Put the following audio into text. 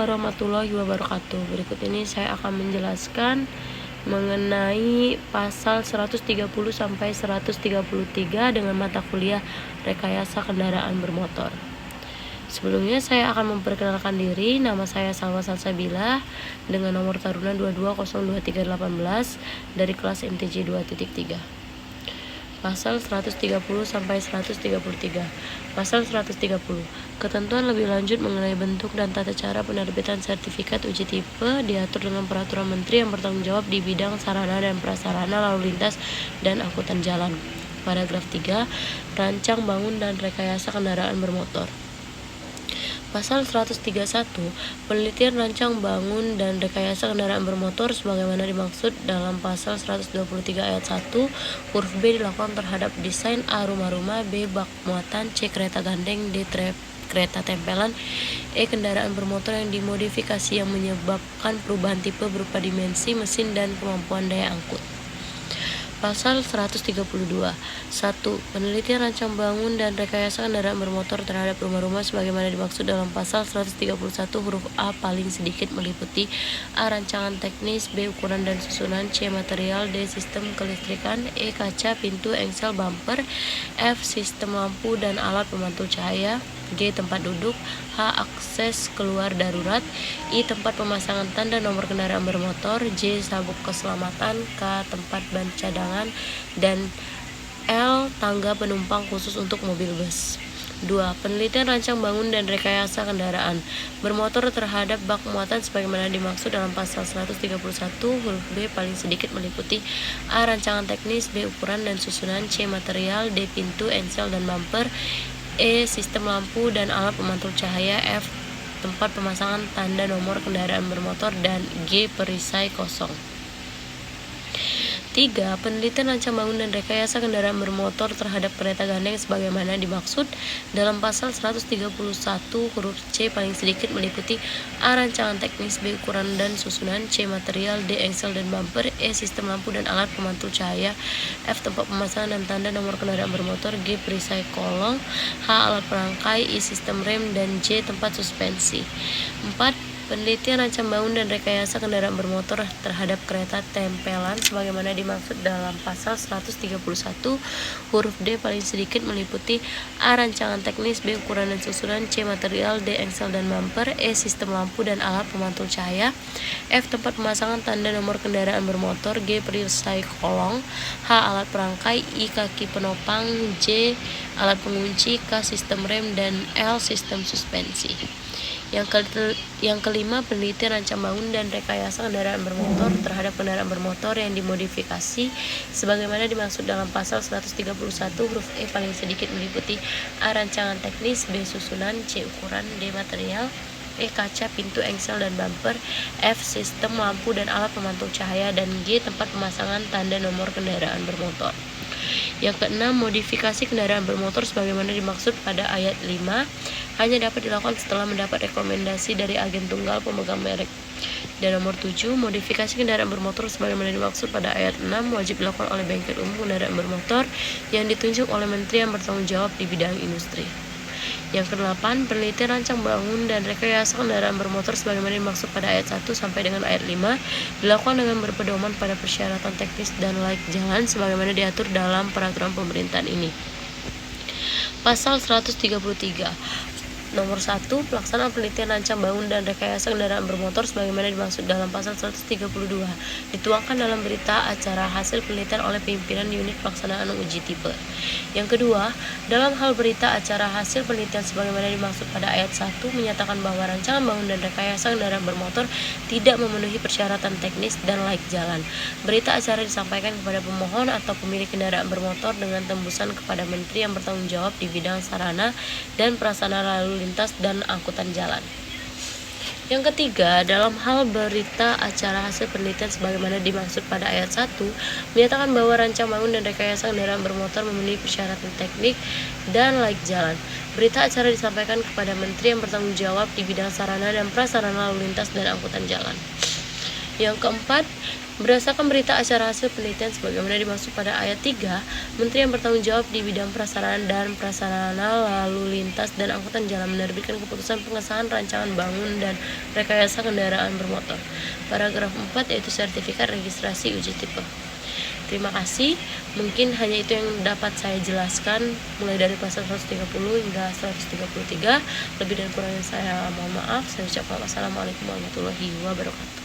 Warahmatullahi wabarakatuh. Berikut ini saya akan menjelaskan mengenai pasal 130 sampai 133 dengan mata kuliah rekayasa kendaraan bermotor. Sebelumnya saya akan memperkenalkan diri. Nama saya Salwa Salsabila dengan nomor taruna 2202318 dari kelas MTJ 2.3. Pasal 130 sampai 133. Pasal 130. Ketentuan lebih lanjut mengenai bentuk dan tata cara penerbitan sertifikat uji tipe diatur dengan peraturan menteri yang bertanggung jawab di bidang sarana dan prasarana lalu lintas dan angkutan jalan. Paragraf 3. Rancang bangun dan rekayasa kendaraan bermotor. Pasal 131, penelitian rancang bangun dan rekayasa kendaraan bermotor sebagaimana dimaksud dalam pasal 123 ayat 1 huruf B dilakukan terhadap desain A rumah-rumah, B bak muatan, C kereta gandeng, D kereta tempelan, E kendaraan bermotor yang dimodifikasi yang menyebabkan perubahan tipe berupa dimensi, mesin, dan kemampuan daya angkut. Pasal 132. 1. Penelitian rancang bangun dan rekayasa kendaraan bermotor terhadap rumah-rumah sebagaimana dimaksud dalam pasal 131 huruf A paling sedikit meliputi A. Rancangan teknis, B. Ukuran dan susunan, C. Material, D. Sistem kelistrikan, E. Kaca, pintu, engsel, bumper, F. Sistem lampu dan alat pemantul cahaya, G. Tempat duduk, H. Akses keluar darurat, I. Tempat pemasangan tanda nomor kendaraan bermotor, J. Sabuk keselamatan, K. Tempat ban cadangan, dan L. Tangga penumpang khusus untuk mobil bus. 2. Penelitian rancang bangun dan rekayasa kendaraan bermotor terhadap bak muatan sebagaimana dimaksud dalam pasal 131 huruf B paling sedikit meliputi A. Rancangan teknis, B. Ukuran dan susunan, C. Material, D. Pintu, engsel, dan bumper, E. Sistem lampu dan alat pemantul cahaya, F. Tempat pemasangan tanda nomor kendaraan bermotor, dan G. Perisai kosong. 3. Penelitian rancang bangun dan rekayasa kendaraan bermotor terhadap kereta gandeng sebagaimana dimaksud dalam pasal 131 huruf C paling sedikit meliputi A. Rancangan teknis, B. Ukuran dan susunan, C. Material, D. Engsel dan bumper, E. Sistem lampu dan alat pemantul cahaya, F. Tempat pemasangan dan tanda nomor kendaraan bermotor, G. Perisai kolong, H. Alat perangkai, I. Sistem rem, dan J. Tempat suspensi. 4. Penelitian rancang bangun dan rekayasa kendaraan bermotor terhadap kereta tempelan sebagaimana dimaksud dalam pasal 131 huruf D paling sedikit meliputi A. Rancangan teknis, B. Ukuran dan susunan, C. Material, D. Engsel dan bumper, E. Sistem lampu dan alat pemantul cahaya, F. Tempat pemasangan tanda nomor kendaraan bermotor, G. Perisai kolong, H. Alat perangkai, I. Kaki penopang, J. Alat pengunci, K. Sistem rem, dan L. Sistem suspensi. Yang kelima, penelitian rancang bangun dan rekayasa kendaraan bermotor terhadap kendaraan bermotor yang dimodifikasi sebagaimana dimaksud dalam pasal 131 huruf E paling sedikit meliputi A. Rancangan teknis, B. Susunan, C. Ukuran, D. Material, E. Kaca, pintu, engsel, dan bumper, F. Sistem lampu dan alat pemantul cahaya, dan G. Tempat pemasangan tanda nomor kendaraan bermotor. Yang keenam, modifikasi kendaraan bermotor sebagaimana dimaksud pada ayat 5 hanya dapat dilakukan setelah mendapat rekomendasi dari agen tunggal pemegang merek. Dan nomor 7, modifikasi kendaraan bermotor sebagaimana dimaksud pada ayat 6 wajib dilakukan oleh bengkel umum kendaraan bermotor yang ditunjuk oleh menteri yang bertanggung jawab di bidang industri. Yang ke-8, penelitian rancang bangun dan rekayasa kendaraan bermotor sebagaimana dimaksud pada ayat 1 sampai dengan ayat 5 dilakukan dengan berpedoman pada persyaratan teknis dan laik jalan sebagaimana diatur dalam peraturan pemerintahan ini. Pasal 133. Nomor 1. Pelaksanaan penelitian rancang bangun dan rekayasa kendaraan bermotor sebagaimana dimaksud dalam pasal 132 dituangkan dalam berita acara hasil penelitian oleh pimpinan unit pelaksanaan uji tipe. Yang kedua, dalam hal berita acara hasil penelitian sebagaimana dimaksud pada ayat 1 menyatakan bahwa rancangan bangun dan rekayasa kendaraan bermotor tidak memenuhi persyaratan teknis dan laik jalan. Berita acara disampaikan kepada pemohon atau pemilik kendaraan bermotor dengan tembusan kepada menteri yang bertanggung jawab di bidang sarana dan prasarana lalu lintas dan angkutan jalan. Yang ketiga, dalam hal berita acara hasil penelitian sebagaimana dimaksud pada ayat 1 menyatakan bahwa rancang bangun dan rekayasa kendaraan bermotor memenuhi persyaratan teknik dan laik jalan. Berita acara disampaikan kepada menteri yang bertanggung jawab di bidang sarana dan prasarana lalu lintas dan angkutan jalan. Yang keempat, Berdasarkan berita acara hasil penelitian sebagaimana dimaksud pada ayat 3, Menteri yang bertanggung jawab di bidang prasarana dan prasarana lalu lintas dan angkutan jalan menerbitkan keputusan pengesahan rancangan bangun dan rekayasa kendaraan bermotor. Paragraf 4 yaitu sertifikat registrasi uji tipe. Terima kasih, mungkin hanya itu yang dapat saya jelaskan mulai dari pasal 130 hingga 133. Lebih dan kurangnya saya mohon maaf. Saya ucapkan wassalamualaikum warahmatullahi wabarakatuh.